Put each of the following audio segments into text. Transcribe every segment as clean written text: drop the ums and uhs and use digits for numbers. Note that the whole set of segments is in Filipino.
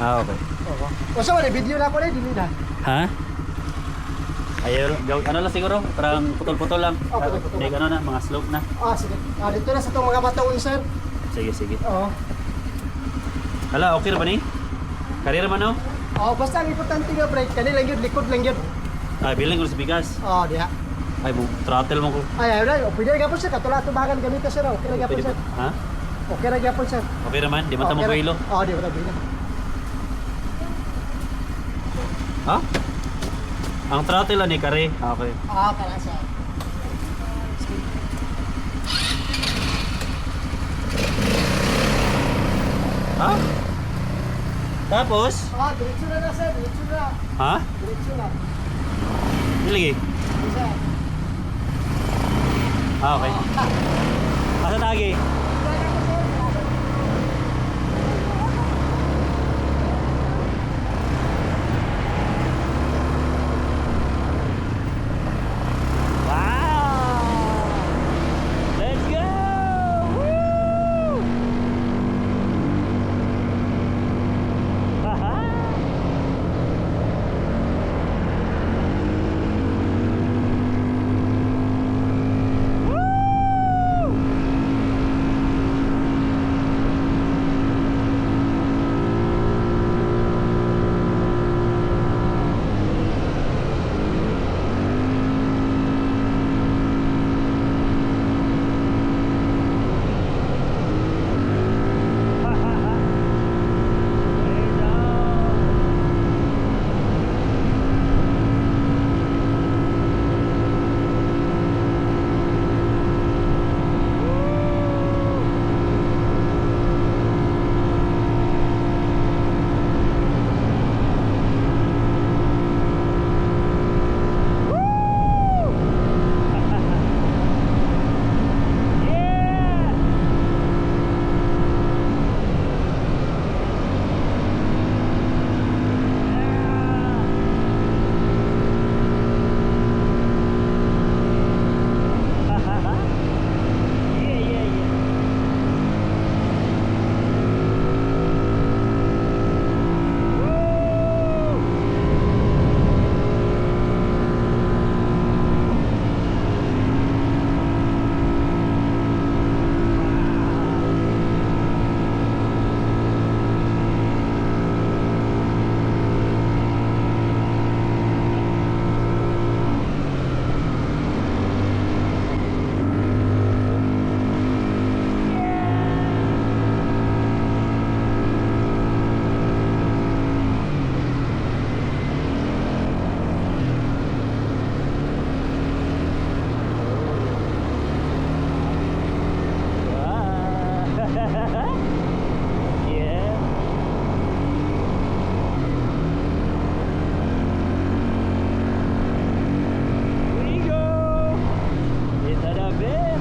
Ah, okay. Oo. O sa wala, video na ako na, dili na. Ha? Ayaw, ano lang siguro, parang putol-putol lang. Oh, putol-putol. May ano na, mga slope na. Ah, sige. Ah, dito na sa itong mga bataon, sir. Sige, sige. Oo. Hala, okay na ba ni? Karira man no? Oo, basta ang importante nga, brake. Kani lang yun, likod lang yun. Ay, bilang ko sa bigas. Oo, diha. Ay, throttle mo ko. Ay, ayun na. Pwede na gapon, sir. Katula-tubakan gamit sir. Okay na gapon, Pwede sir. ba? Ha? Okay na gapon, sir. Okay naman, di man tamo buhilo. Oo, di ba tayo buhilo. Ha? Ang throttle ni kare. Ah, okay. Ah, kala, sir. Ha? Tapos? Ah, diretso na, sir. Diretso na. Ha? Diretso na. Ilagi. Isa. Ah, okay. Asa tagi? Let's go! Woo! Haha! Woo! Yeah! Yeah, yeah, yeah. Yeah. We go. Ito na Ben.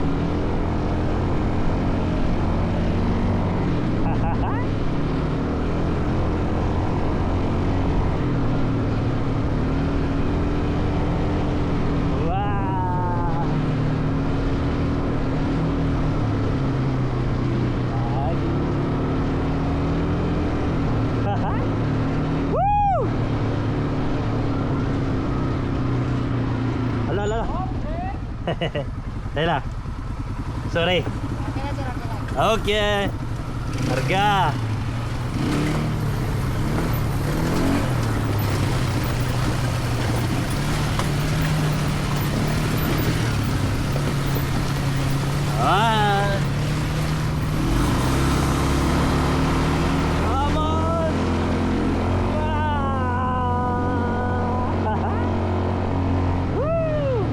Wow. Woo! Ala, ala. Dahil sorry. Okay. Harga. Ah. Come on. Wow. Woo.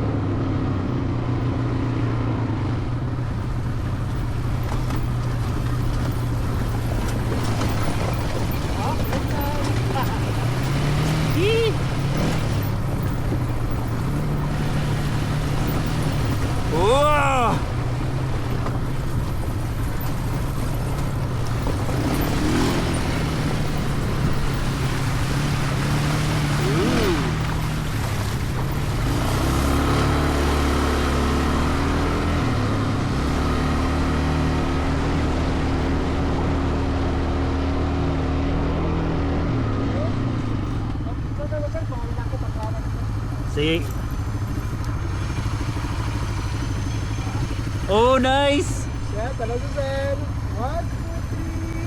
mo sir, kung wala ko pagkawan. Sige. Oh, nice! Sir, talaga sir. What?